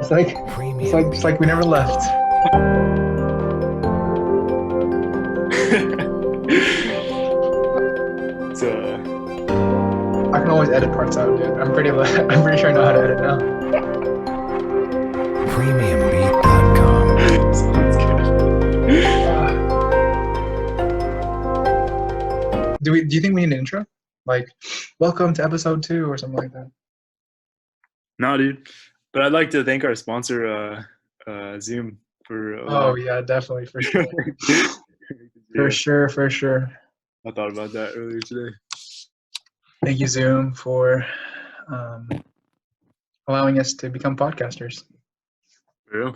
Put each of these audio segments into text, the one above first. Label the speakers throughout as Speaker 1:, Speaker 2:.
Speaker 1: It's like we never left.
Speaker 2: So,
Speaker 1: I can always edit parts out, dude. I'm pretty sure I know how to edit now.
Speaker 3: Premiumbeat.com.
Speaker 2: sounds good.
Speaker 1: Do you think we need an intro? Like, welcome to episode 2 or something like that.
Speaker 2: No, dude. But I'd like to thank our sponsor, Zoom, for
Speaker 1: Oh yeah, definitely, for sure.
Speaker 2: Yeah,
Speaker 1: For sure.
Speaker 2: I thought about that earlier today.
Speaker 1: Thank you, Zoom, for allowing us to become podcasters.
Speaker 2: For real?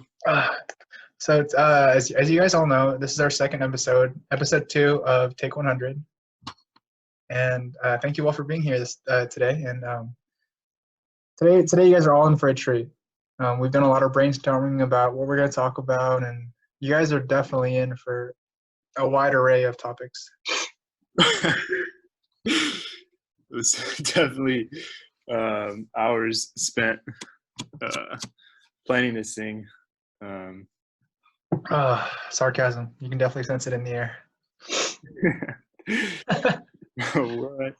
Speaker 1: So, as you guys all know, this is our second episode 2 of Take 100. And thank you all for being here today. And today you guys are all in for a treat. We've done a lot of brainstorming about what we're going to talk about, and you guys are definitely in for a wide array of topics.
Speaker 2: It was definitely hours spent planning this thing.
Speaker 1: Sarcasm. You can definitely sense it in the air.
Speaker 2: What?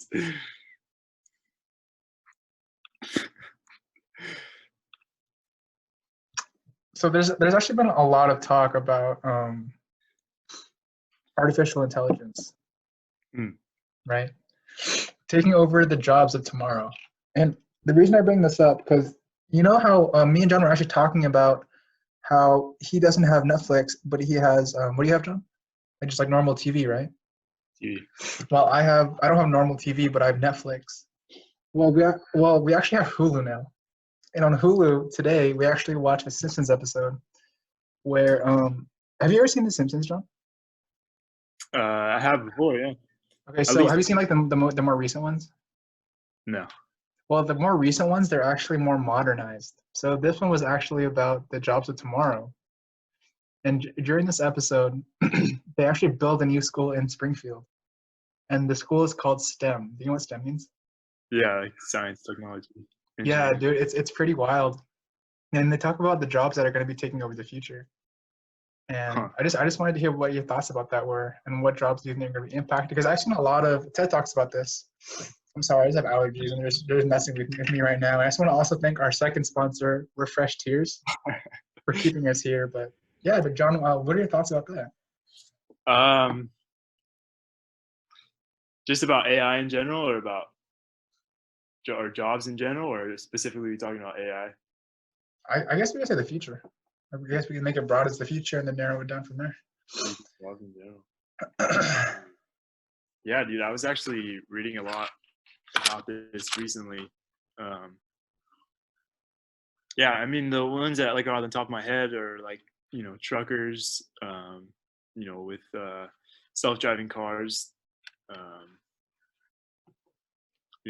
Speaker 1: So there's actually been a lot of talk about artificial intelligence, right? Taking over the jobs of tomorrow. And the reason I bring this up, because you know how me and John were actually talking about how he doesn't have Netflix, but he has, what do you have, John? Like just like normal TV, right?
Speaker 2: TV.
Speaker 1: Well, I don't have normal TV, but I have Netflix. Well, we actually have Hulu now. And on Hulu today, we actually watched a Simpsons episode where, have you ever seen The Simpsons, John?
Speaker 2: I have before, yeah.
Speaker 1: Okay, so have you seen like the more recent ones?
Speaker 2: No.
Speaker 1: Well, the more recent ones, they're actually more modernized. So this one was actually about the jobs of tomorrow. And during this episode, they actually build a new school in Springfield. And the school is called STEM. Do you know what STEM means?
Speaker 2: Yeah, like science, technology.
Speaker 1: Yeah, dude, it's pretty wild. And they talk about the jobs that are going to be taking over the future. And I just wanted to hear what your thoughts about that were, and what jobs do you think are going to be impacted? Because I've seen a lot of TED Talks about this. I'm sorry, I just have allergies, and there's messing with me right now. And I just want to also thank our second sponsor, Refresh Tears, for keeping us here. But yeah, but John, what are your thoughts about that?
Speaker 2: Just about AI in general, or about or jobs in general, or specifically talking about AI?
Speaker 1: I guess we can say the future. I guess we can make it broad as the future and then narrow it down from there.
Speaker 2: Jobs in general. Yeah, dude, I was actually reading a lot about this recently. Yeah, I mean, the ones that like are on the top of my head are like, truckers, with self-driving cars,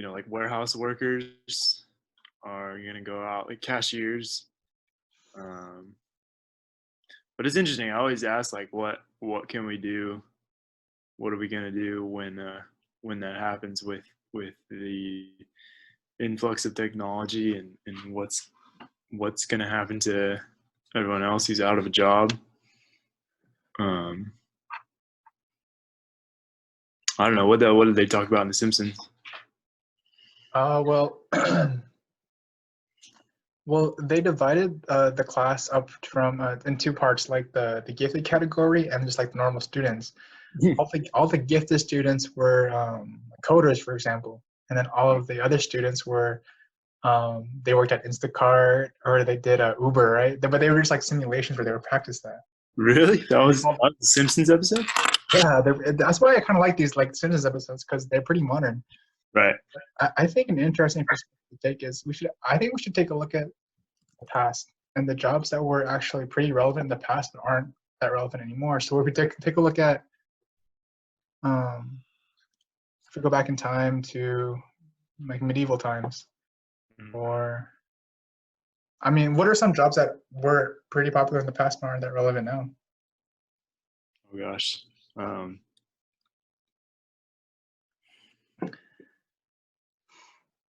Speaker 2: like warehouse workers are gonna go out, like cashiers. But it's interesting. I always ask, like, what can we do? What are we gonna do when that happens with the influx of technology, and what's gonna happen to everyone else who's out of a job? I don't know, what did they talk about in The Simpsons?
Speaker 1: Well, well, they divided the class up from in two parts, like the gifted category and just like the normal students. All the gifted students were coders, for example, and then all of the other students were they worked at Instacart or they did Uber, right? But they were just like simulations where they would practice that.
Speaker 2: Really? That was the Simpsons episode?
Speaker 1: Yeah, that's why I kind of like these like Simpsons episodes, because they're pretty modern.
Speaker 2: Right.
Speaker 1: I think an interesting perspective to take is I think we should take a look at the past and the jobs that were actually pretty relevant in the past but aren't that relevant anymore. So if we take a look at if we go back in time to like medieval times, or I mean, what are some jobs that were pretty popular in the past but aren't that relevant now?
Speaker 2: Oh gosh.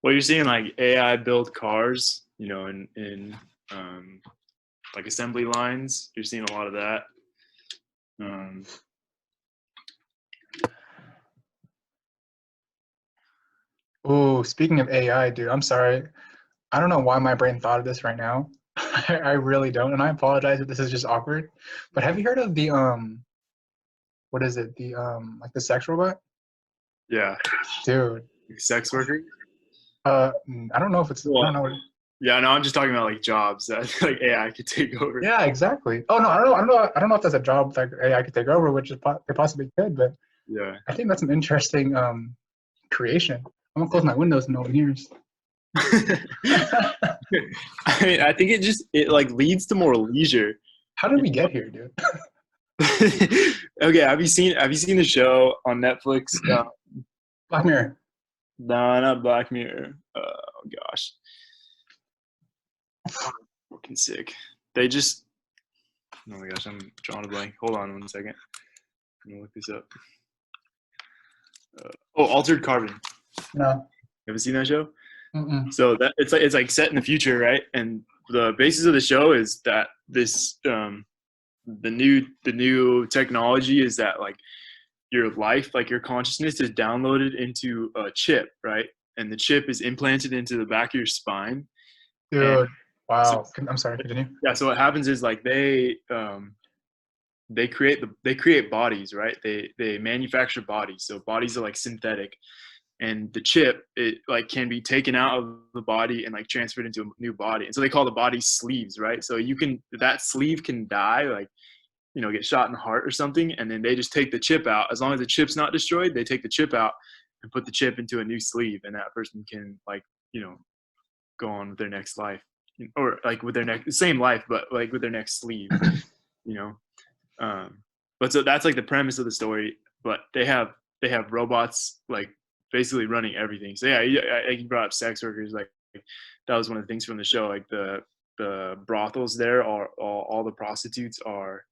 Speaker 2: Well, you're seeing like AI build cars, in like assembly lines. You're seeing a lot of that.
Speaker 1: Oh, speaking of AI, dude, I'm sorry. I don't know why my brain thought of this right now. I really don't, and I apologize if this is just awkward. But have you heard of the what is it? The like the sex robot?
Speaker 2: Yeah,
Speaker 1: Dude.
Speaker 2: sex worker.
Speaker 1: I don't know if it's I don't know.
Speaker 2: Yeah, no, I'm just talking about like jobs that like AI could take over.
Speaker 1: Yeah, exactly. Oh no, I don't know if that's a job that AI could take over, which is they possibly could, but
Speaker 2: Yeah.
Speaker 1: I think that's an interesting creation. I'm gonna close my windows and no one hears.
Speaker 2: I mean, I think it like leads to more leisure.
Speaker 1: How did we get here, dude?
Speaker 2: Okay, have you seen the show on Netflix?
Speaker 1: Black Mirror.
Speaker 2: No, not Black Mirror. Oh gosh, I'm fucking sick. They just. Oh my gosh, I'm drawing a blank. Hold on 1 second. I'm gonna look this up. Altered Carbon.
Speaker 1: No.
Speaker 2: Ever seen that show?
Speaker 1: Mm-mm.
Speaker 2: So that it's like set in the future, right? And the basis of the show is that this the new technology is that like your life, like your consciousness, is downloaded into a chip, right? And the chip is implanted into the back of your spine.
Speaker 1: Dude,
Speaker 2: and
Speaker 1: wow.
Speaker 2: so,
Speaker 1: I'm sorry, continue.
Speaker 2: yeah. So what happens is like they create bodies, right? They manufacture bodies. So bodies are like synthetic, and the chip, it like can be taken out of the body and like transferred into a new body. And so they call the body sleeves, right? So that sleeve can die, like, you know, get shot in the heart or something, and then they just take the chip out. As long as the chip's not destroyed, they take the chip out and put the chip into a new sleeve, and that person can, like, you know, go on with their next life, or like with their next same life, but like with their next sleeve, you know. But so that's like the premise of the story. But they have robots like basically running everything. So yeah, you brought up sex workers. Like that was one of the things from the show. Like the brothels there are all the prostitutes are.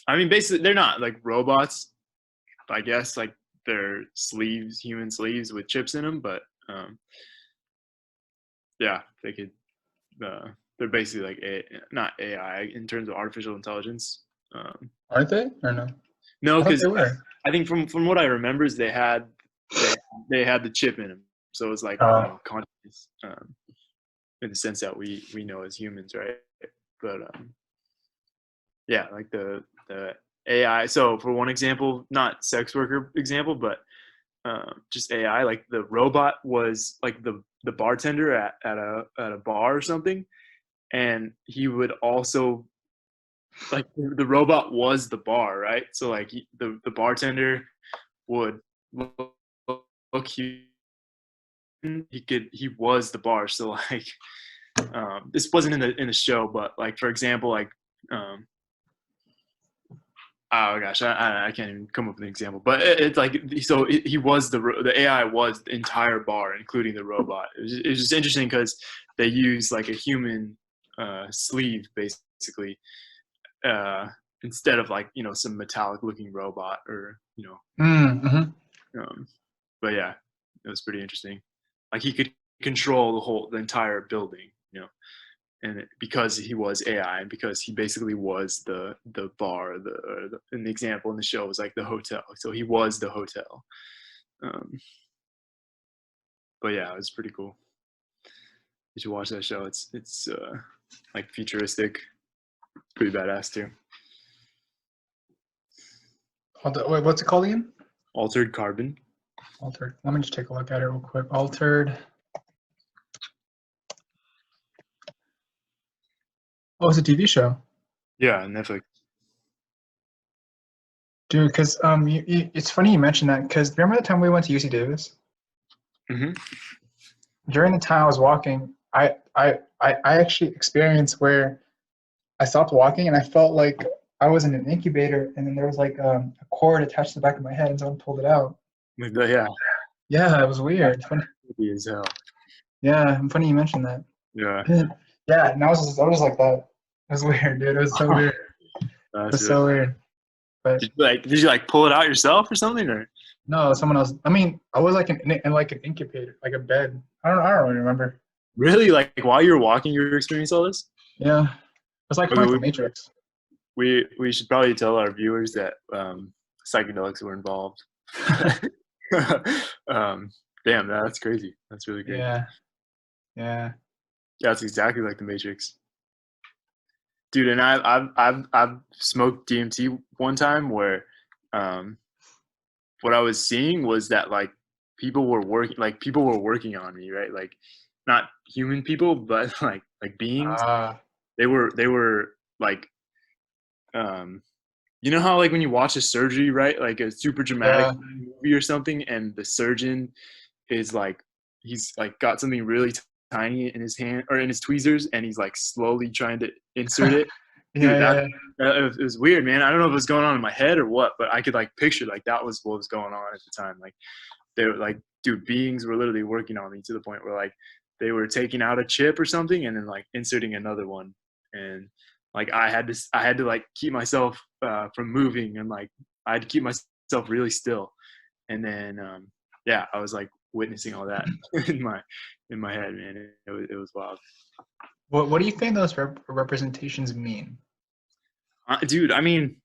Speaker 2: I mean, basically, they're not like robots. I guess like they're sleeves, human sleeves with chips in them. But yeah, they could. They're basically like not AI in terms of artificial intelligence.
Speaker 1: Aren't they or no?
Speaker 2: No, because
Speaker 1: they were.
Speaker 2: I think from what I remember is they had the chip in them, so it was like, you know, conscious in the sense that we know as humans, right? But yeah, like the AI. So for one example, not sex worker example, but just AI. Like the robot was like the bartender at a bar or something, and he would also, like, the robot was the bar, right? So like the bartender would look he was the bar. So like this wasn't in the show, but like for example, like oh gosh, I can't even come up with an example, but it's like, so he was the AI was the entire bar, including the robot. It was just interesting because they use like a human sleeve basically, instead of like, you know, some metallic looking robot, or, you know.
Speaker 1: Mm-hmm.
Speaker 2: But yeah, it was pretty interesting. Like he could control the entire building, you know, and because he was AI, and because he basically was the bar, in the example in the show was like the hotel, so he was the hotel. But yeah, it was pretty cool. You should watch that show. It's like futuristic, pretty badass too.
Speaker 1: Wait, what's it called again?
Speaker 2: Altered Carbon.
Speaker 1: Altered. Let me just take a look at it real quick. Altered. Oh, it's a TV show.
Speaker 2: Yeah, Netflix.
Speaker 1: Dude, because it's funny you mentioned that, because remember the time we went to UC Davis?
Speaker 2: Mm-hmm.
Speaker 1: During the time I was walking, I actually experienced where I stopped walking and I felt like I was in an incubator, and then there was like a cord attached to the back of my head, and someone pulled it out.
Speaker 2: Yeah.
Speaker 1: Yeah, it was weird. It's funny.
Speaker 2: As hell.
Speaker 1: Yeah, funny you mentioned that.
Speaker 2: Yeah.
Speaker 1: Yeah, and I was like that. It was weird, dude. It was so weird. It was so weird. But
Speaker 2: did you like pull it out yourself or something, or?
Speaker 1: No, someone else. I mean, I was like in like an incubator, like a bed. I don't really remember.
Speaker 2: Really? Like while you were walking, you were experiencing all this?
Speaker 1: Yeah, it's like
Speaker 2: Okay,
Speaker 1: kind of like the Matrix.
Speaker 2: we should probably tell our viewers that psychedelics were involved. um, damn, that's crazy. That's really crazy.
Speaker 1: Yeah, yeah.
Speaker 2: Yeah, it's exactly like the Matrix, dude. And I've smoked DMT one time where, um, what I was seeing was that like people were working on me, right? Like not human people, but like beings.
Speaker 1: Ah,
Speaker 2: They were like, um, you know how like when you watch a surgery, right? Like a super dramatic
Speaker 1: yeah,
Speaker 2: movie or something, and the surgeon is like he's like got something really tiny in his hand or in his tweezers, and he's like slowly trying to insert it.
Speaker 1: yeah,
Speaker 2: Dude, that
Speaker 1: yeah,
Speaker 2: it was weird, man. I don't know if it was going on in my head or what, but I could like picture like that was what was going on at the time. Like they were like, dude, beings were literally working on me to the point where like they were taking out a chip or something and then like inserting another one, and like I had to like keep myself from moving, and like I had to keep myself really still, and then yeah, I was like witnessing all that in my head, man. It was wild.
Speaker 1: What do you think those representations mean?
Speaker 2: Dude, I mean,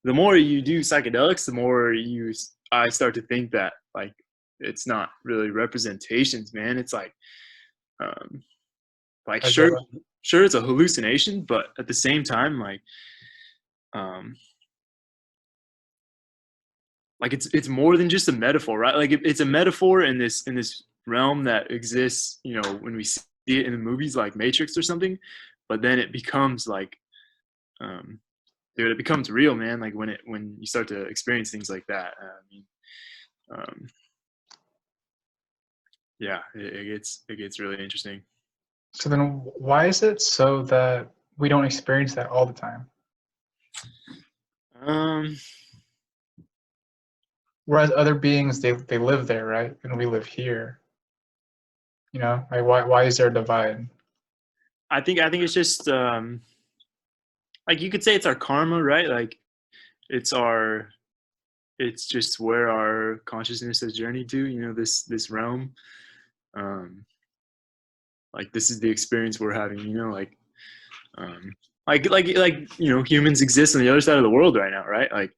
Speaker 2: the more you do psychedelics, the more I start to think that like it's not really representations, man. It's um like
Speaker 1: Like,
Speaker 2: sure it's a hallucination, but at the same time um like it's more than just a metaphor, right? Like it's a metaphor in this realm that exists, you know, when we see it in the movies like Matrix or something, but then it becomes like um dude, it becomes real, man. Like when you start to experience things like that. I mean, um, yeah, it gets really interesting.
Speaker 1: so then, why is it so that we don't experience that all the time?
Speaker 2: Um,
Speaker 1: Whereas other beings, they live there, right? And we live here. You know, like why is there a divide?
Speaker 2: I think it's just like you could say it's our karma, right? Like it's our it's just where our consciousness has journeyed to. You know, this realm. Um, like this is the experience we're having. You know, um, like you know, humans exist on the other side of the world right now, right? Like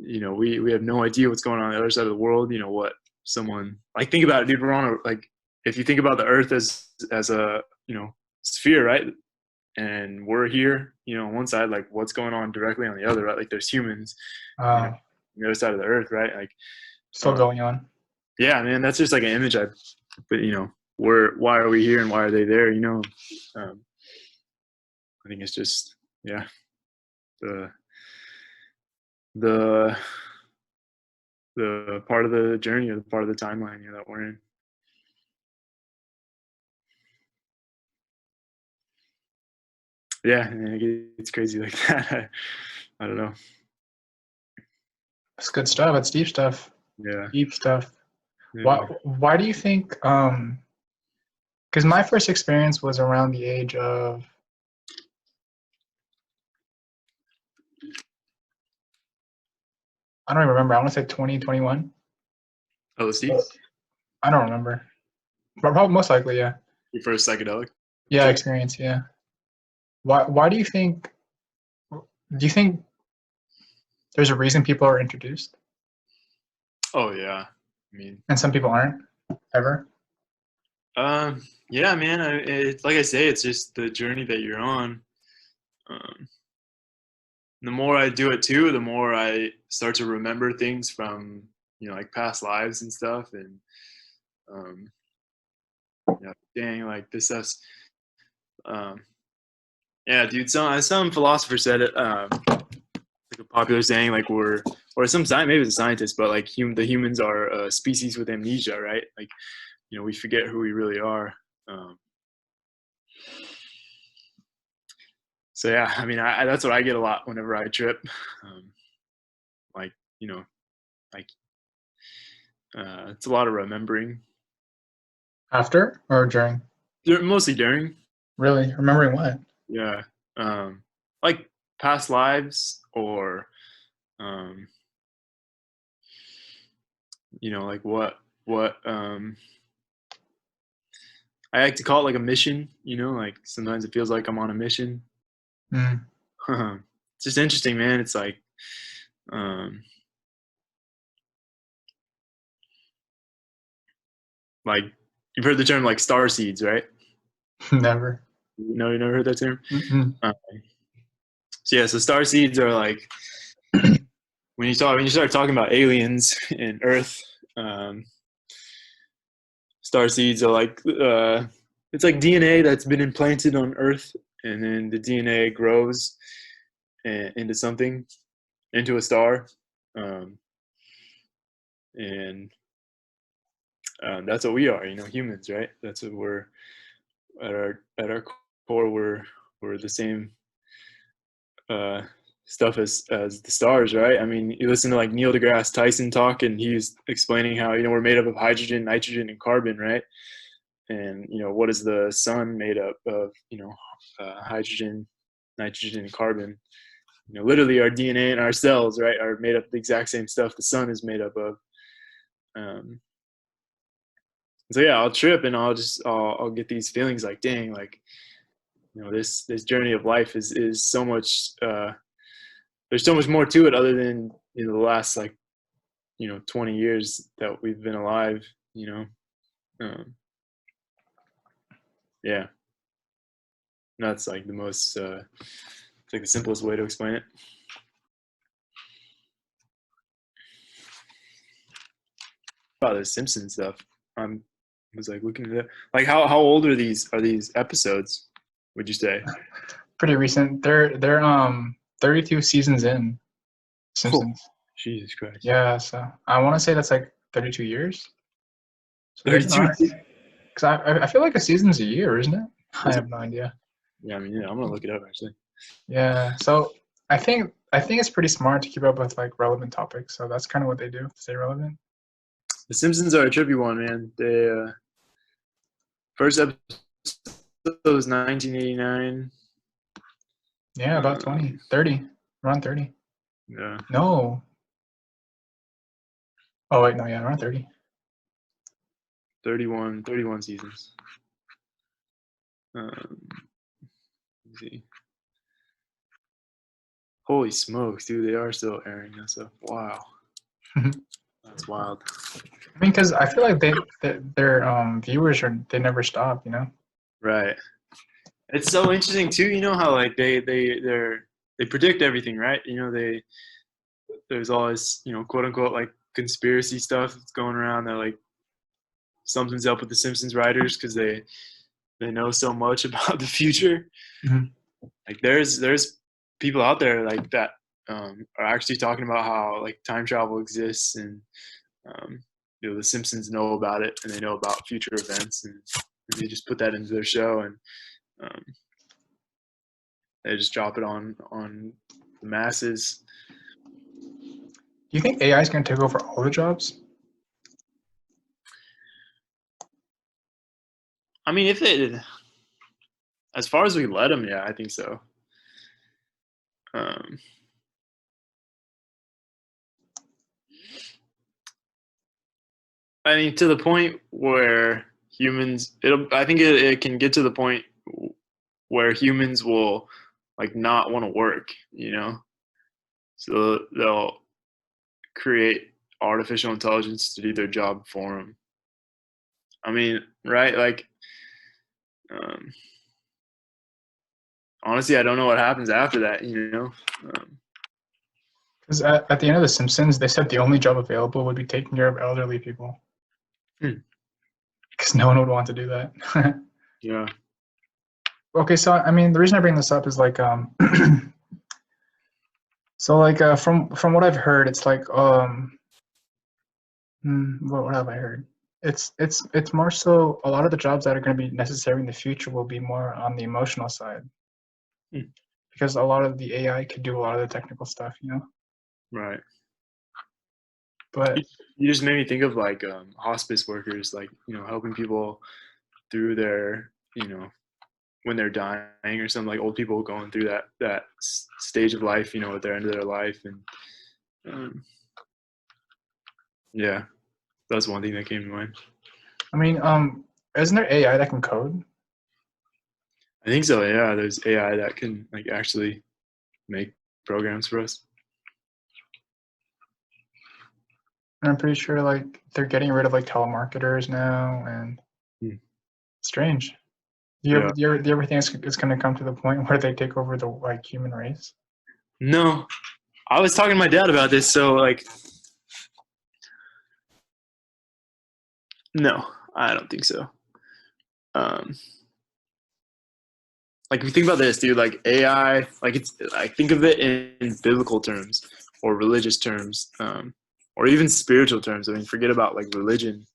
Speaker 2: you know, we have no idea what's going on the other side of the world. You know what someone like think about it, dude. We're on a like if you think about the Earth as a you know sphere, right? And we're here, you know, on one side, like what's going on directly on the other, right? Like there's humans, you know,
Speaker 1: Uh,
Speaker 2: on the other side of the Earth, right? Like,
Speaker 1: Still
Speaker 2: um,
Speaker 1: going on.
Speaker 2: yeah, man, that's just like an image but you know, why are we here and why are they there? You know, um, I think it's just yeah the the the part of the journey or the part of the timeline, you know, that we're in. Yeah, and it's crazy like that. I don't know.
Speaker 1: It's good stuff. It's deep stuff.
Speaker 2: Yeah,
Speaker 1: Deep stuff.
Speaker 2: yeah.
Speaker 1: Why do you think? Because my first experience was around the age of, I don't even remember. I want to say 2021.
Speaker 2: LSD,
Speaker 1: I don't remember. But probably most likely, yeah.
Speaker 2: your first psychedelic
Speaker 1: Yeah,
Speaker 2: trip?
Speaker 1: experience, yeah. Why do you think? Do you think there's a reason people are introduced
Speaker 2: Oh yeah, I mean.
Speaker 1: and some people aren't ever?
Speaker 2: Yeah, man. It's like I say, it's just the journey that you're on. Um, the more I do it too, the more I start to remember things from you know like past lives and stuff. And um, yeah, dang, like this stuff's um, yeah, dude. Some philosopher said it like a popular saying, like we're or some science maybe it's a scientist, but like the humans are a species with amnesia, right? Like you know we forget who we really are. Um, so yeah, I mean, that's what I get a lot whenever I trip. Um, like you know, like it's a lot of remembering.
Speaker 1: After or during?
Speaker 2: Mostly during,
Speaker 1: Really? Remembering what?
Speaker 2: yeah, um, like past lives or um, you know, like what I like to call it like a mission, you know, like sometimes it feels like I'm on a mission.
Speaker 1: Mm.
Speaker 2: It's just interesting, man. It's like, um, like you've heard the term like star seeds, right?
Speaker 1: Never.
Speaker 2: No, you never heard that term?
Speaker 1: Mm-mm.
Speaker 2: So yeah, so star seeds are like when you start talking about aliens and Earth, star seeds are like it's like DNA that's been implanted on Earth, and then the DNA grows into something, into a star, um, and that's what we are, you know, humans, right? That's what we're at our core. We're the same uh, stuff as the stars, right? I mean, you listen to like Neil deGrasse Tyson talk, and he's explaining how, you know, we're made up of hydrogen, nitrogen, and carbon, right? And you know, what is the sun made up of? You know, hydrogen, nitrogen, and carbon. You know, literally our DNA and our cells, right, are made up of the exact same stuff the sun is made up of. Um, so yeah, I'll trip and I'll get these feelings like, dang, like, you know, this journey of life is so much. There's so much more to it other than, you know, the last like, you know, 20 years that we've been alive. You know, um, yeah, that's like the most. It's like the simplest way to explain it. About the Simpsons stuff. I was like looking at it. Like how old are these episodes? Would you say?
Speaker 1: Pretty recent. They're 32 seasons in Simpsons.
Speaker 2: Jesus Christ.
Speaker 1: Yeah, so I want to say that's like 32 years. So they've been
Speaker 2: 32.
Speaker 1: on it. Because I feel like a season's a year, isn't it? I
Speaker 2: Is it?
Speaker 1: have no idea.
Speaker 2: Yeah, I mean, yeah, I'm gonna look it up actually.
Speaker 1: Yeah, so I think it's pretty smart to keep up with like relevant topics. So that's kind of what they do to stay relevant.
Speaker 2: The Simpsons are a trippy one, man. They first episode was 1989.
Speaker 1: Yeah, about 20, 30, around 30.
Speaker 2: Yeah,
Speaker 1: No. Oh wait, no, yeah, around 30.
Speaker 2: 31 seasons. Let's see. Holy smokes, dude! They are still airing that stuff. Wow, that's wild.
Speaker 1: I mean, because I feel like their viewers they never stop, you know.
Speaker 2: Right. It's so interesting too. You know how like they predict everything, right? You know, there's all this, you know, quote unquote like conspiracy stuff that's going around that like something's up with the Simpsons writers because they know so much about the future.
Speaker 1: Mm-hmm.
Speaker 2: Like there's people out there like that are actually talking about how like time travel exists, and you know, the Simpsons know about it and they know about future events, and they just put that into their show, and um, they just drop it on the masses.
Speaker 1: Do you think AI is going to take over all the jobs?
Speaker 2: I mean, if it, as far as we let them, yeah, I think so. I mean, to the point where humans, I think it can get to the point where humans will like not want to work, you know? So they'll create artificial intelligence to do their job for them. I mean, right? Like, honestly, I don't know what happens after that, you know?
Speaker 1: Because at the end of The Simpsons, they said the only job available would be taking care of elderly people. Because no one would want to do that.
Speaker 2: Yeah.
Speaker 1: Okay, so I mean, the reason I bring this up is like, so like from what I've heard, it's like what have I heard? It's more so a lot of the jobs that are going to be necessary in the future will be more on the emotional side. Because a lot of the AI could do a lot of the technical stuff, you know.
Speaker 2: Right.
Speaker 1: But
Speaker 2: you just made me think of like hospice workers, like, you know, helping people through their, you know, when they're dying or something, like old people going through that stage of life, you know, at their end of their life. And yeah, that's one thing that came to mind.
Speaker 1: I mean, Isn't there AI that can code?
Speaker 2: I think so. Yeah, there's AI that can like actually make programs for us.
Speaker 1: And I'm pretty sure like they're getting rid of like telemarketers now, and strange.
Speaker 2: Yeah.
Speaker 1: Do you ever think it's going to come to the point where they take over the like human race?
Speaker 2: No, I was talking to my dad about this. So like, no, I don't think so. Like if you think about this, dude, like AI, like it's like think of it in biblical terms or religious terms, or even spiritual terms. I mean, forget about like religion,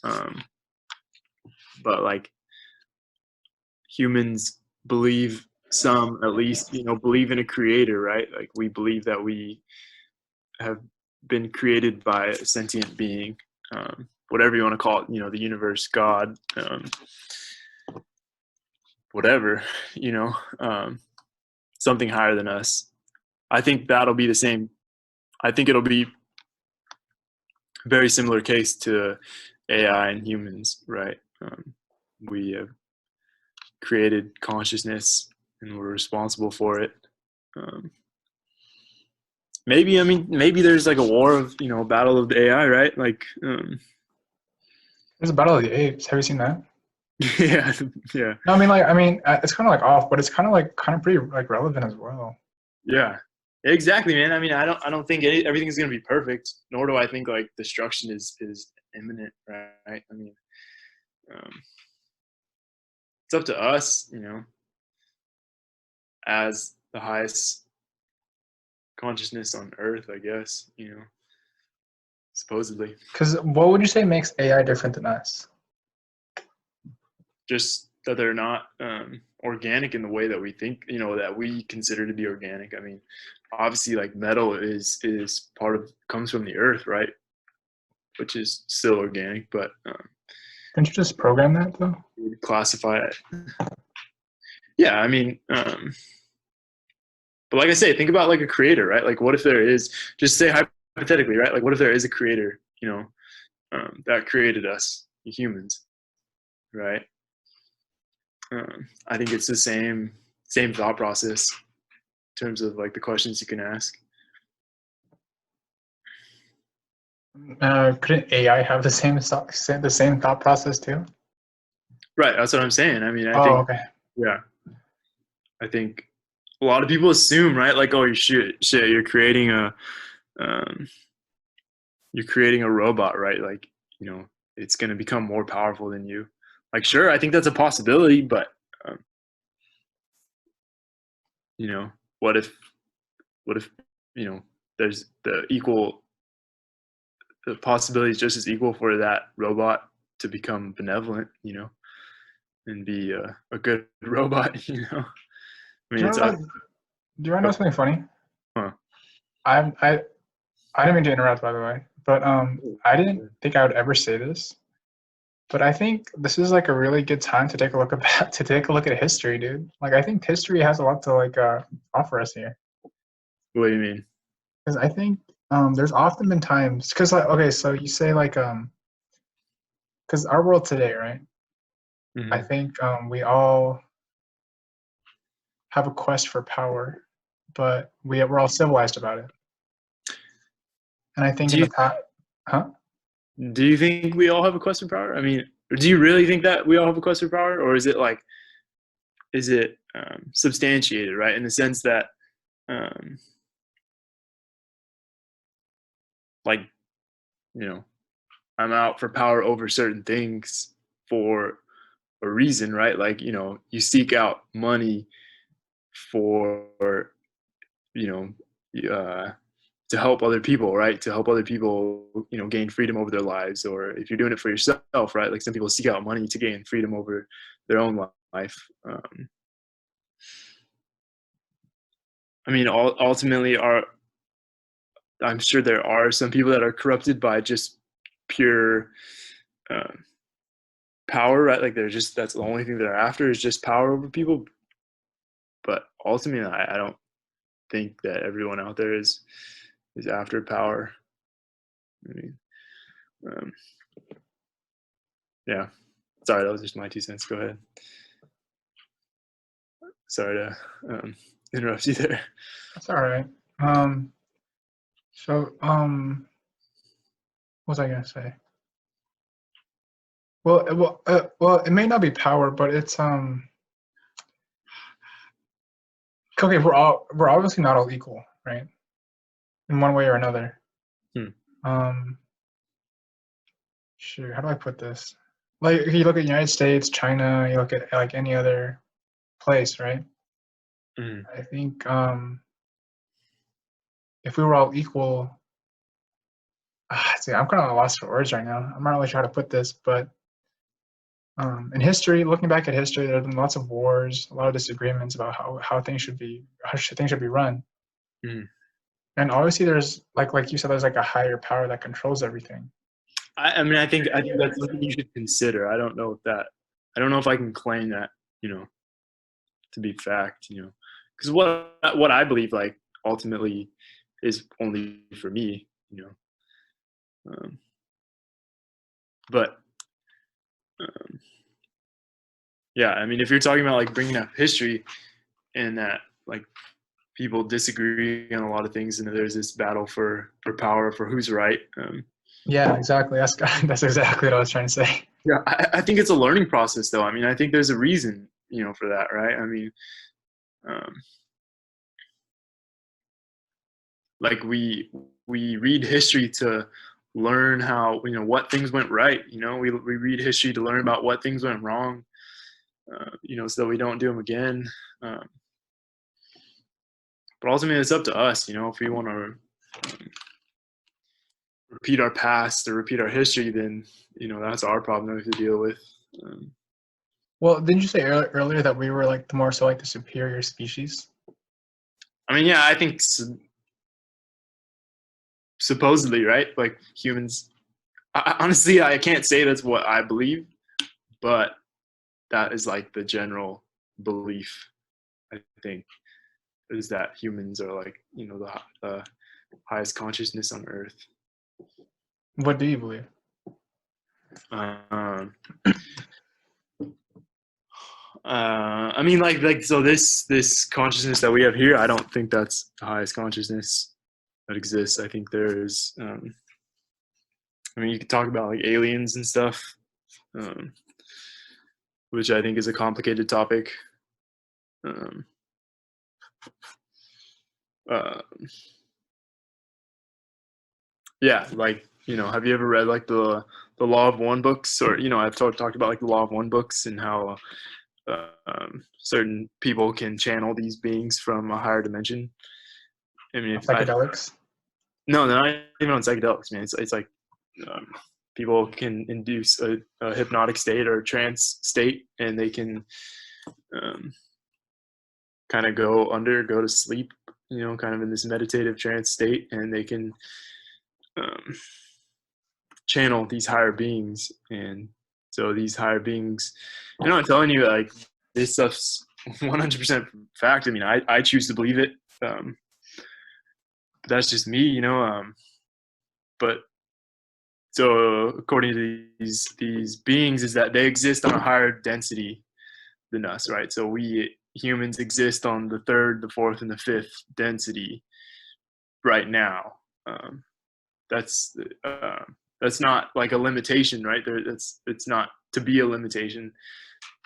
Speaker 2: but like humans believe, some at least, believe in a creator, right? Like we believe that we have been created by a sentient being, whatever you want to call it, the universe, God, whatever, something higher than us. I think that'll be the same. I think it'll be a very similar case to AI and humans, right? We have created consciousness and we're responsible for it. Maybe there's like a war of, battle of the AI, right? Like,
Speaker 1: There's a Battle of the Apes. Have you seen that?
Speaker 2: yeah, yeah,
Speaker 1: No, it's kind of like off, but it's kind of pretty like relevant as well.
Speaker 2: yeah, exactly, man. I mean, I don't think everything is going to be perfect, nor do I think like destruction is imminent, right? I mean, it's up to us, as the highest consciousness on earth, I guess, supposedly.
Speaker 1: Because what would you say makes AI different than us?
Speaker 2: Just that they're not organic in the way that we think, that we consider to be organic. I mean, obviously like metal is comes from the earth, right? Which is still organic, but
Speaker 1: Can't you just program that though?
Speaker 2: we would classify it. Yeah, I mean, but like I say, think about like a creator, right? Like what if there is, just say hypothetically, right? Like what if there is a creator, that created us, humans, right? I think it's the same thought process in terms of like the questions you can ask.
Speaker 1: Couldn't AI have the same thought process too?
Speaker 2: Right, that's what I'm saying. I mean, I
Speaker 1: Oh,
Speaker 2: think,
Speaker 1: okay.
Speaker 2: yeah, I think a lot of people assume, right? Like, oh, shit, um, you're creating a robot, right? Like, it's going to become more powerful than you. Like, sure, I think that's a possibility, but what if there's the possibility is just as equal for that robot to become benevolent, and be a good robot, I mean,
Speaker 1: Do you
Speaker 2: it's
Speaker 1: want to know something funny?
Speaker 2: huh.
Speaker 1: I didn't mean to interrupt, by the way, but I didn't think I would ever say this, but I think this is like a really good time to take a look at history, dude. Like I think history has a lot to like offer us here,
Speaker 2: What do you mean?
Speaker 1: because I think there's often been times, because like okay, so you say like because our world today, right?
Speaker 2: Mm-hmm.
Speaker 1: I think we all have a quest for power, but we're all civilized about it. And I think in the past, huh?
Speaker 2: Do you think we all have a quest for power? I mean, do you really think that we all have a quest for power, or is it substantiated, right? In the sense that, like, I'm out for power over certain things for a reason, right? Like, you seek out money for, you know, to help other people, right? To help other people, gain freedom over their lives. Or if you're doing it for yourself, right? Like some people seek out money to gain freedom over their own life. I mean, ultimately, I'm sure there are some people that are corrupted by just pure power, right? Like that's the only thing they're after is just power over people. But ultimately, I don't think that everyone out there is after power. I mean, yeah. Sorry, that was just my 2 cents. Go ahead. Sorry to interrupt you there.
Speaker 1: That's all right. So what was I gonna say? Well, it may not be power, but it's okay. We're obviously not all equal, right? In one way or another.
Speaker 2: Hmm.
Speaker 1: Shoot, how do I put this? Like, if you look at United States, China, you look at like any other place, right?
Speaker 2: Mm.
Speaker 1: I think if we were all equal, see, I'm kind of at a loss for words right now. I'm not really sure how to put this, but in history, looking back at history, there have been lots of wars, a lot of disagreements about how things should be, things should be run.
Speaker 2: Mm.
Speaker 1: And obviously, there's like you said, there's like a higher power that controls everything.
Speaker 2: I mean, I think that's something you should consider. I don't know if I can claim that, to be fact, because what I believe, like, ultimately is only for me, but yeah, I mean, if you're talking about like bringing up history and that like people disagree on a lot of things and there's this battle for power, for who's right.
Speaker 1: Yeah, exactly. That's exactly what I was trying to say.
Speaker 2: Yeah, I think it's a learning process, though. I mean, I think there's a reason, for that, right? I mean, like we read history to learn how, what things went right. We read history to learn about what things went wrong, so that we don't do them again. But ultimately, it's up to us, if we want to repeat our past or repeat our history, then that's our problem that we have to deal with.
Speaker 1: Well, didn't you say earlier that we were like the superior species?
Speaker 2: I mean, yeah, I think supposedly, right? Like humans. Honestly, I can't say that's what I believe, but that is like the general belief. I think is that humans are like the highest consciousness on Earth.
Speaker 1: What do you believe?
Speaker 2: I mean, like so this consciousness that we have here, I don't think that's the highest consciousness that exists. I think there's, I mean, you could talk about like aliens and stuff, which I think is a complicated topic. Yeah, like have you ever read like the Law of One books, or I've talked about like the Law of One books and how certain people can channel these beings from a higher dimension. I mean,
Speaker 1: Psychedelics?
Speaker 2: No, they're not even on psychedelics, man. It's like people can induce a hypnotic state or a trance state, and they can kind of go to sleep, kind of in this meditative trance state, and they can channel these higher beings. And so these higher beings, I'm telling you, like, this stuff's 100% fact. I mean, I choose to believe it. But that's just me, but so according to these beings, is that they exist on a higher density than us, right? So we humans exist on the third, the fourth, and the fifth density right now. That's not like a limitation, right? It's not to be a limitation.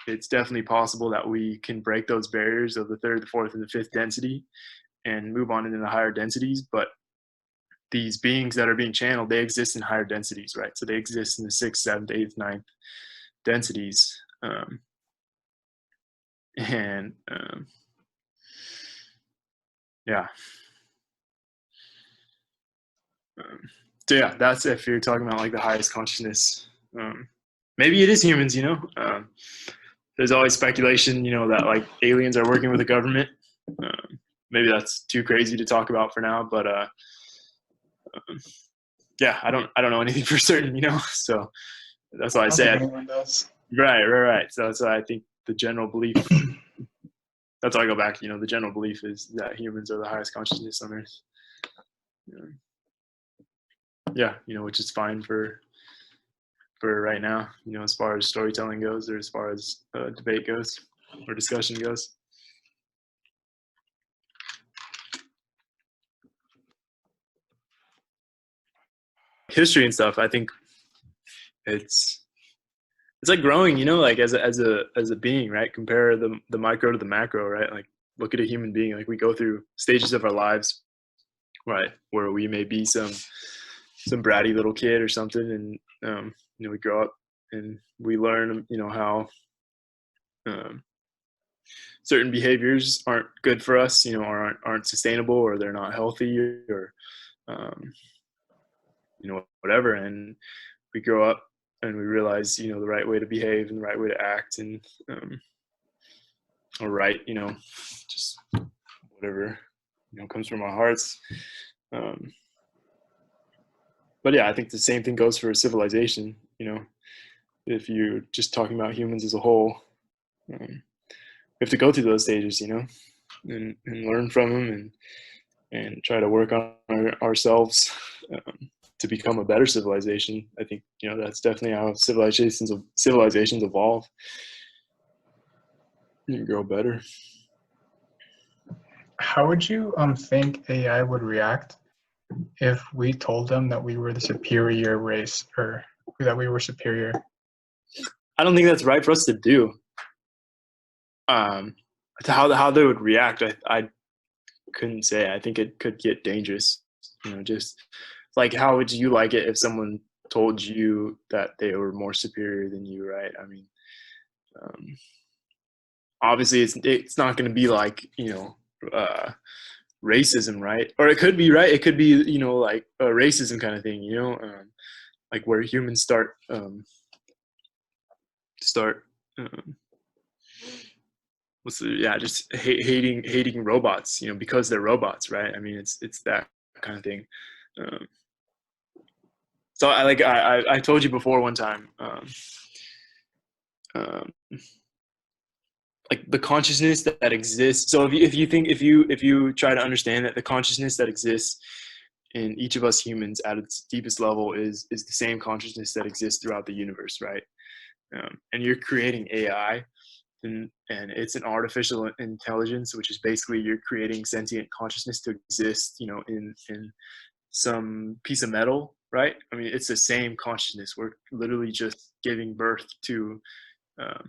Speaker 2: It's definitely possible that we can break those barriers of the third, the fourth, and the fifth density and move on into the higher densities. But these beings that are being channeled, they exist in higher densities, right? So they exist in the sixth, seventh, eighth, ninth densities. Yeah. So yeah, that's if you're talking about like the highest consciousness. Maybe it is humans, there's always speculation, that like aliens are working with the government. Maybe that's too crazy to talk about for now, but yeah, I don't know anything for certain, so that's why I say
Speaker 1: anyone does.
Speaker 2: Right. So that's why I think the general belief, that's why I go back, the general belief is that humans are the highest consciousness on Earth. Yeah, which is fine for for right now, as far as storytelling goes, or as far as debate goes, or discussion goes. History and stuff, I think it's like growing, like as a being, right? Compare the micro to the macro, right? Like look at a human being. Like we go through stages of our lives, right, where we may be some bratty little kid or something, and we grow up and we learn, how certain behaviors aren't good for us, or aren't sustainable, or they're not healthy, or whatever. And we grow up and we realize, the right way to behave and the right way to act, and or right, just whatever, comes from our hearts. But yeah, I think the same thing goes for civilization. If you're just talking about humans as a whole, we have to go through those stages, and learn from them, and try to work on ourselves to become a better civilization. I think that's definitely how civilizations evolve and grow better.
Speaker 1: How would you think AI would react if we told them that we were the superior race, or that we were superior?
Speaker 2: I don't think that's right for us to do. How they would react, I couldn't say. I think it could get dangerous. Just like, how would you like it if someone told you that they were more superior than you, right? I mean, obviously it's not going to be like, racism, right? Or it could be, right? It could be, like a racism kind of thing, like where humans start just hating robots, because they're robots, right? I mean, it's that kind of thing. So I told you before one time, like the consciousness that exists. So if you try to understand that the consciousness that exists in each of us humans at its deepest level is the same consciousness that exists throughout the universe, right? And you're creating AI, and it's an artificial intelligence, which is basically you're creating sentient consciousness to exist, in some piece of metal, right? I mean, it's the same consciousness. We're literally just giving birth to a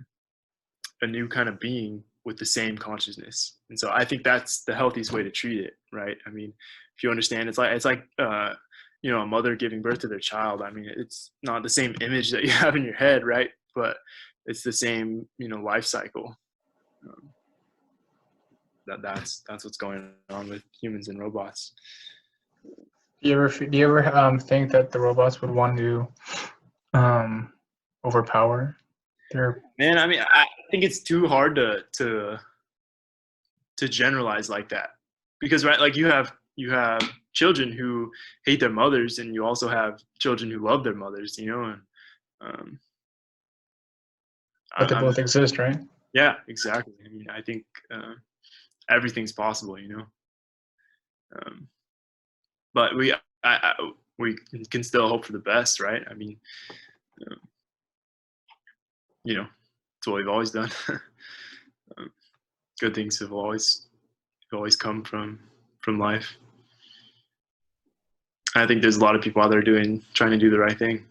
Speaker 2: new kind of being with the same consciousness. And so I think that's the healthiest way to treat it, right? I mean, if you understand, it's like a mother giving birth to their child. I mean, it's not the same image that you have in your head, right? But it's the same, life cycle. That's what's going on with humans and robots.
Speaker 1: Do you ever think that the robots would want to overpower their?
Speaker 2: Man, I mean, I think it's too hard to generalize like that, because, right, like you have children who hate their mothers, and you also have children who love their mothers, and
Speaker 1: But they both exist, right?
Speaker 2: Yeah, exactly. I mean, I think everything's possible, but we can still hope for the best, right? I mean, it's what we've always done. Good things have always come from life. I think there's a lot of people out there trying to do the right thing.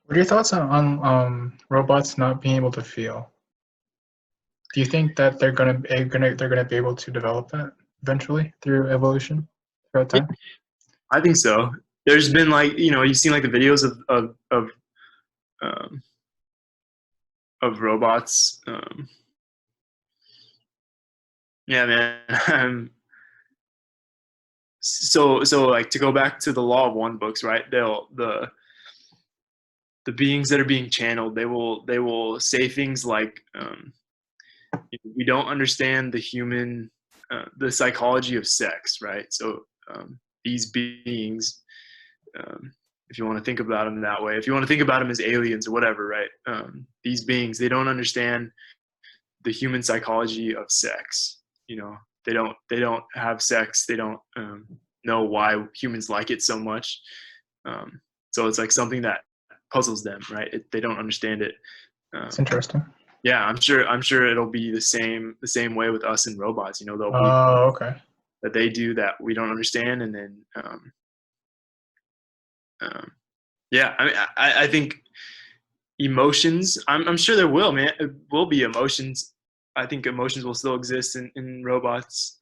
Speaker 1: What are your thoughts on robots not being able to feel? Do you think that they're gonna be able to develop that eventually through evolution throughout time?
Speaker 2: I think so. There's been, like, you've seen like the videos of robots. Yeah, man. So like, to go back to the Law of One books, right? The beings that are being channeled, they will say things like, we don't understand the psychology of sex, right? So these beings, if you want to think about them that way, if you want to think about them as aliens or whatever, right? These beings, they don't understand the human psychology of sex. They don't have sex. They don't know why humans like it so much. So it's like something that puzzles them, right? They don't understand it.
Speaker 1: It's interesting.
Speaker 2: Yeah, I'm sure it'll be the same way with us and robots. There'll be
Speaker 1: Oh, okay.
Speaker 2: that they do that we don't understand, and then yeah, I mean, I think emotions. I'm sure there will, man. It will be emotions. I think emotions will still exist in robots.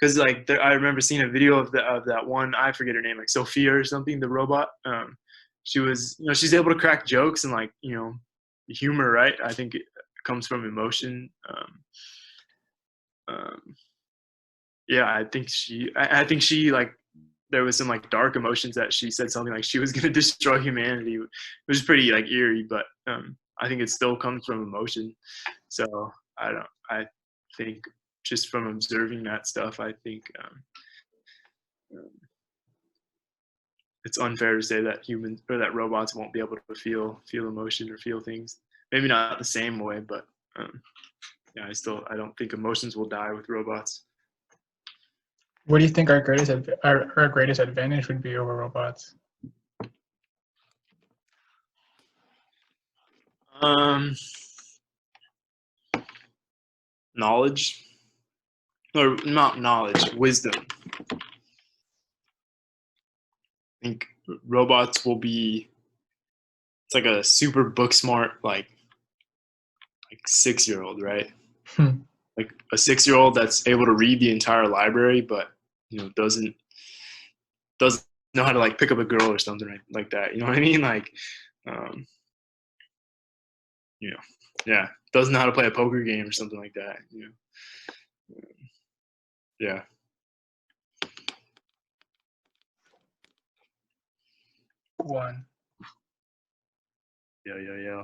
Speaker 2: Because I remember seeing a video of that one, I forget her name, like Sophia or something, the robot. She was, she's able to crack jokes and humor, right? I think it comes from emotion. Yeah, I think she there was some dark emotions that she said something like she was going to destroy humanity. It was pretty eerie, but I think it still comes from emotion. So I think just from observing that stuff, I think it's unfair to say that humans or that robots won't be able to feel emotion or feel things. Maybe not the same way, but yeah, I don't think emotions will die with robots.
Speaker 1: What do you think our greatest advantage would be over robots?
Speaker 2: Knowledge, or not knowledge, wisdom. I think robots will be, it's like a super book smart, like 6-year-old, right? Like a 6-year-old that's able to read the entire library, but doesn't know how to pick up a girl or something like that. You know what I mean? Yeah, doesn't know how to play a poker game or something like that. Yeah.
Speaker 1: One.
Speaker 2: Yeah.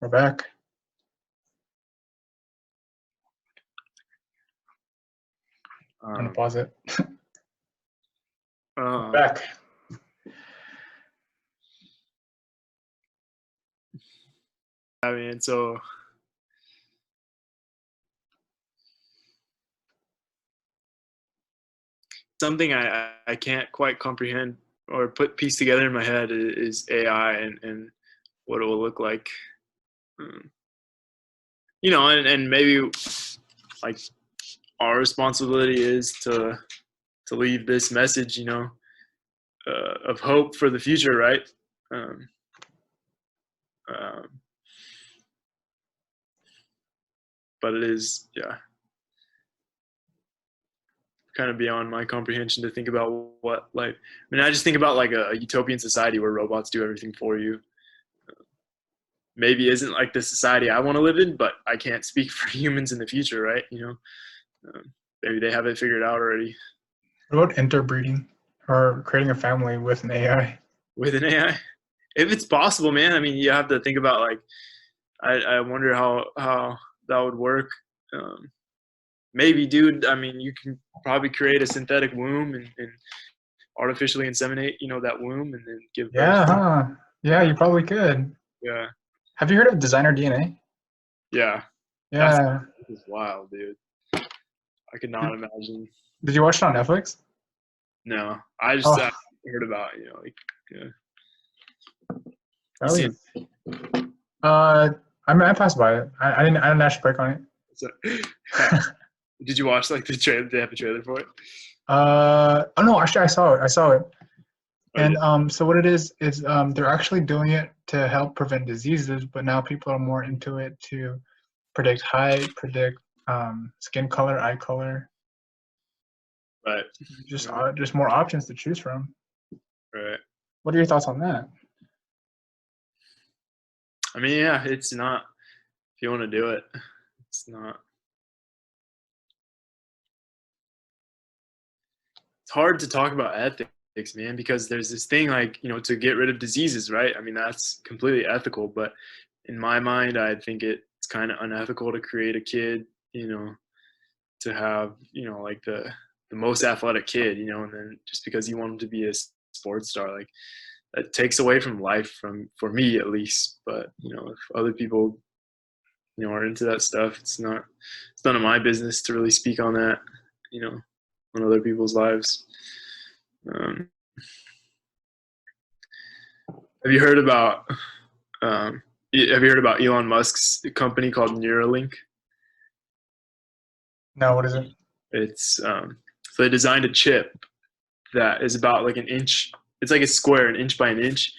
Speaker 1: We're back. I'm gonna pause it. We're back.
Speaker 2: I mean, so something I can't quite comprehend or piece together in my head is AI and what it will look like. And maybe our responsibility is to leave this message, of hope for the future, right? But it is, kind of beyond my comprehension to think about what I just think about a utopian society where robots do everything for you. Maybe isn't the society I want to live in, but I can't speak for humans in the future, right? Maybe they have it figured out already.
Speaker 1: What about interbreeding or creating a family with an AI?
Speaker 2: With an AI, if it's possible, man. I mean, you have to think about I wonder how that would work. Maybe, dude. I mean, you can probably create a synthetic womb and artificially inseminate, that womb, and then give birth.
Speaker 1: Yeah, huh? Yeah, you probably could.
Speaker 2: Yeah.
Speaker 1: Have you heard of designer DNA?
Speaker 2: Yeah.
Speaker 1: Yeah.
Speaker 2: That's wild, dude. I could not imagine.
Speaker 1: Did you watch it on Netflix?
Speaker 2: No, I just heard about
Speaker 1: I passed by it. I didn't actually click on it.
Speaker 2: So, did you watch the trailer? Did they have a trailer for it?
Speaker 1: Oh no, actually I saw it.
Speaker 2: Oh,
Speaker 1: And
Speaker 2: yeah.
Speaker 1: so what it is they're actually doing it to help prevent diseases, but now people are more into it to predict height, predict skin color, eye color.
Speaker 2: Right.
Speaker 1: Just more options to choose from.
Speaker 2: Right.
Speaker 1: What are your thoughts on that?
Speaker 2: I mean, yeah, it's not. If you want to do it, it's not. It's hard to talk about ethics, man, because there's this thing to get rid of diseases, right? I mean, that's completely ethical, but in my mind, I think it's kind of unethical to create a kid, to have, the most athletic kid, and then just because you want him to be a sports star, that takes away from life for me at least. But, if other people, are into that stuff, it's none of my business to really speak on that, on other people's lives. Have you heard about Elon Musk's company called Neuralink?
Speaker 1: No, what is it?
Speaker 2: It's so they designed a chip that is about like an inch. It's like a square, an inch by an inch.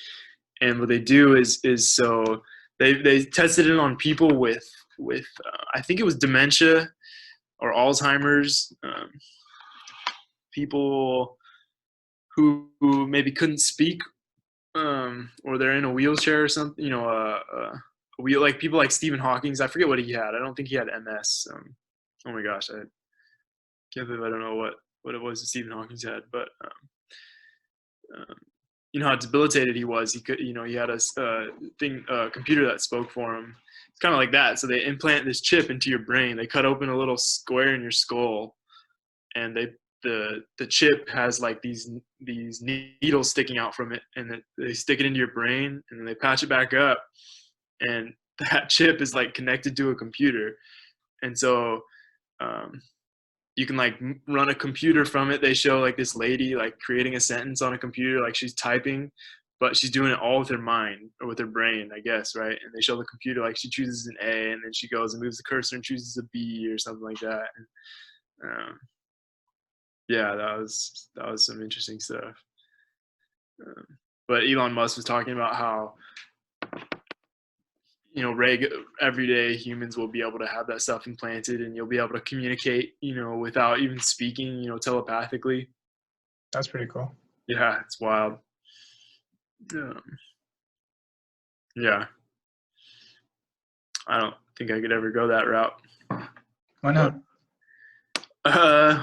Speaker 2: And what they do is so they tested it on people with I think it was dementia or Alzheimer's, people who maybe couldn't speak, or they're in a wheelchair or something. A wheel, like people like Stephen Hawking's. I forget what he had. I don't think he had MS. Oh my gosh, I can't believe I don't know what it was that Stephen Hawking's had. But you know how debilitated he was. He could, he had a computer that spoke for him. It's kind of like that. So they implant this chip into your brain. They cut open a little square in your skull, and the chip has like these needles sticking out from it, and they stick it into your brain, and then they patch it back up, and that chip is like connected to a computer, and so you can like run a computer from it. They show like this lady like creating a sentence on a computer, like she's typing, but she's doing it all with her mind or with her brain, I guess, right? And they show the computer like she chooses an A, and then she goes and moves the cursor and chooses a B or something like that. And, yeah, that was some interesting stuff. But Elon Musk was talking about how everyday humans will be able to have that stuff implanted, and you'll be able to communicate, without even speaking, telepathically.
Speaker 1: That's pretty cool.
Speaker 2: Yeah, it's wild. Yeah, I don't think I could ever go that route.
Speaker 1: Why not?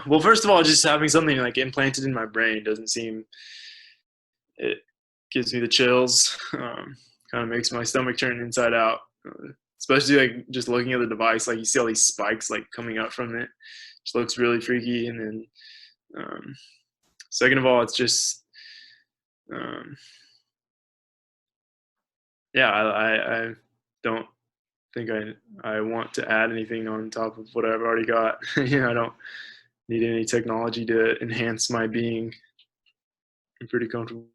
Speaker 2: Well, first of all, just having something like implanted in my brain doesn't seem. It gives me the chills. Kind of makes my stomach turn inside out. Especially like just looking at the device, like you see all these spikes like coming up from it. Just looks really freaky. And then, second of all, it's just, yeah, I don't think I want to add anything on top of what I've already got. I don't need any technology to enhance my being. I'm pretty comfortable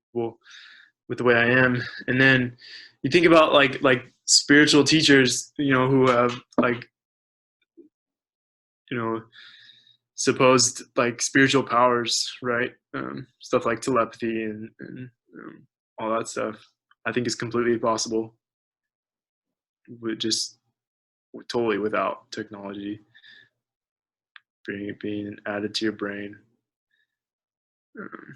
Speaker 2: with the way I am. And then you think about like spiritual teachers, who have like, supposed like spiritual powers, right? Stuff like telepathy and all that stuff. I think is completely possible. Totally without technology being added to your brain. And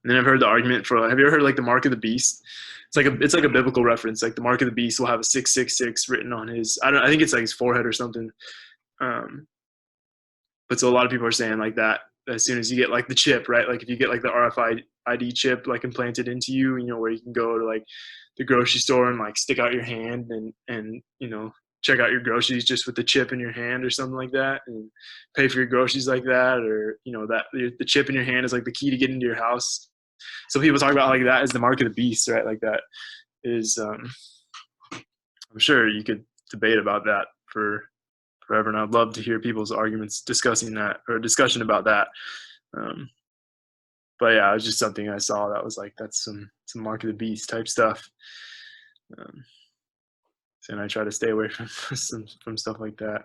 Speaker 2: then I've heard the argument for. Have you ever heard like the mark of the beast? It's like a biblical reference. Like the mark of the beast will have a 666 written on his. I think it's like his forehead or something. But so a lot of people are saying like that as soon as you get like the chip, right? Like if you get like the RFID chip like implanted into you, where you can go to like the grocery store and like stick out your hand and check out your groceries just with the chip in your hand or something like that, and pay for your groceries like that, or that the chip in your hand is like the key to get into your house. So people talk about like that as the mark of the beast, right? Like that is I'm sure you could debate about that forever, and I'd love to hear people's arguments discussion about that. But yeah, it was just something I saw that was like, that's some mark of the beast type stuff. And I try to stay away from stuff like that.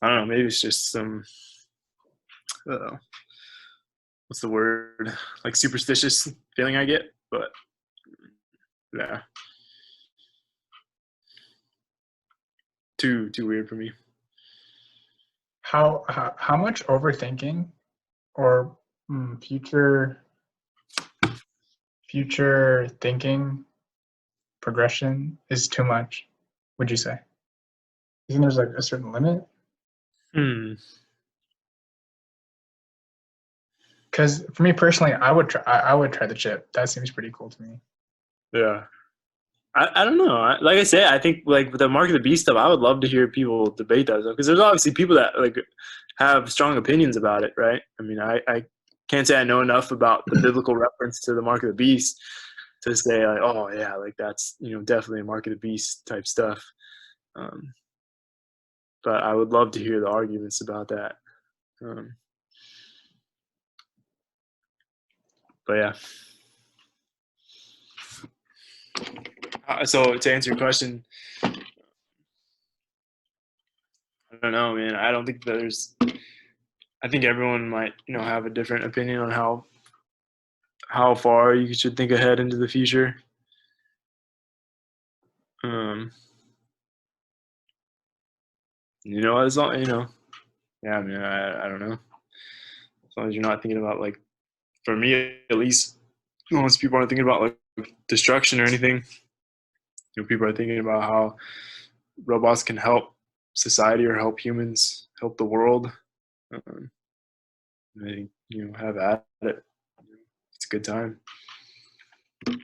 Speaker 2: I don't know, maybe it's just some what's the word, like superstitious feeling I get, but yeah, too weird for me.
Speaker 1: How much overthinking or future thinking progression is too much, would you say? You think there's like a certain limit? Because for me personally, I would try the chip. That seems pretty cool to me.
Speaker 2: Yeah. I don't know. Like I say, I think like with the mark of the beast stuff, I would love to hear people debate that stuff, because there's obviously people that like have strong opinions about it, right? I mean, I can't say I know enough about the biblical reference to the mark of the beast to say like, oh yeah, like that's definitely a mark of the beast type stuff. But I would love to hear the arguments about that. But yeah. So to answer your question, I don't know, man. I don't think I think everyone might, have a different opinion on how far you should think ahead into the future. As long, yeah, I mean, I don't know. As long as you're not thinking about, like, for me at least, most people aren't thinking about like destruction or anything. People are thinking about how robots can help society or help humans, help the world. They, have at it. It's a good time.
Speaker 1: Do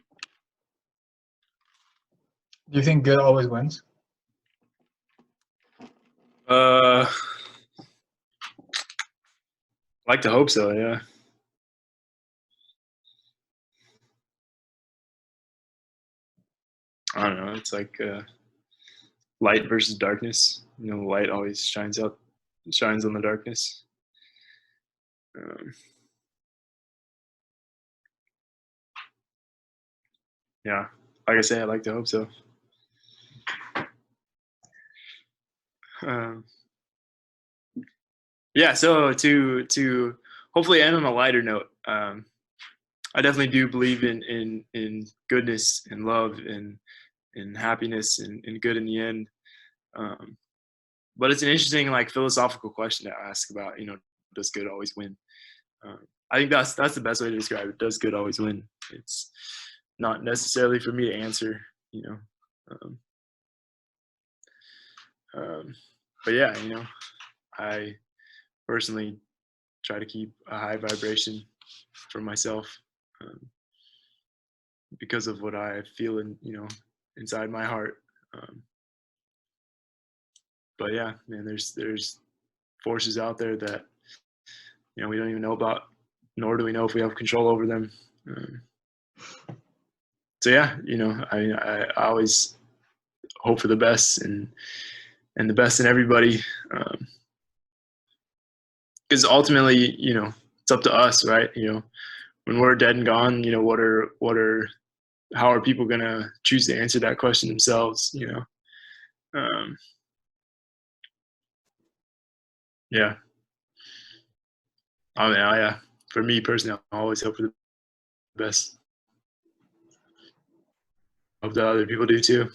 Speaker 1: you think good always wins?
Speaker 2: I like to hope so, yeah. I don't know. It's like light versus darkness. Light always shines on the darkness. Yeah, like I say, I like to hope so. Yeah, so to hopefully end on a lighter note, I definitely do believe in goodness and love and happiness and good in the end. But it's an interesting, like, philosophical question to ask about, does good always win? I think that's the best way to describe it. Does good always win? It's not necessarily for me to answer, but yeah, I personally try to keep a high vibration for myself, because of what I feel inside my heart. But yeah, man, there's forces out there that we don't even know about, nor do we know if we have control over them. So yeah, I always hope for the best and the best in everybody, because ultimately, it's up to us, right? When we're dead and gone, how are people gonna choose to answer that question themselves? Yeah. I mean, yeah. For me personally, I always hope for the best. Hope that other people do too.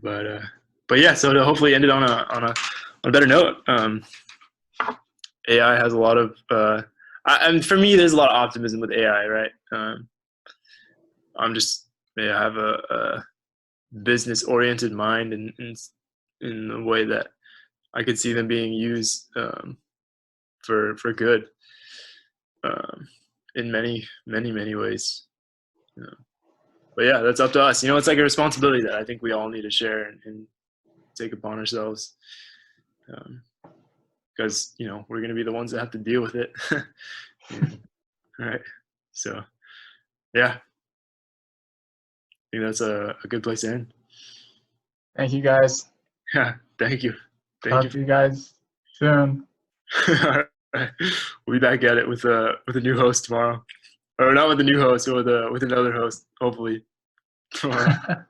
Speaker 2: But yeah. So to hopefully end it on a better note, AI has a lot of. And for me, there's a lot of optimism with AI, right? I have a business-oriented mind, and in the way that I could see them being used for good, in many ways. But yeah, that's up to us. It's like a responsibility that I think we all need to share and take upon ourselves, because we're going to be the ones that have to deal with it. All right. So yeah, I think that's a good place to end.
Speaker 1: Thank you, guys.
Speaker 2: Yeah, thank you.
Speaker 1: Talk to you guys soon.
Speaker 2: All right. We'll be back at it with a new host tomorrow, or not with a new host, but with another host, hopefully tomorrow.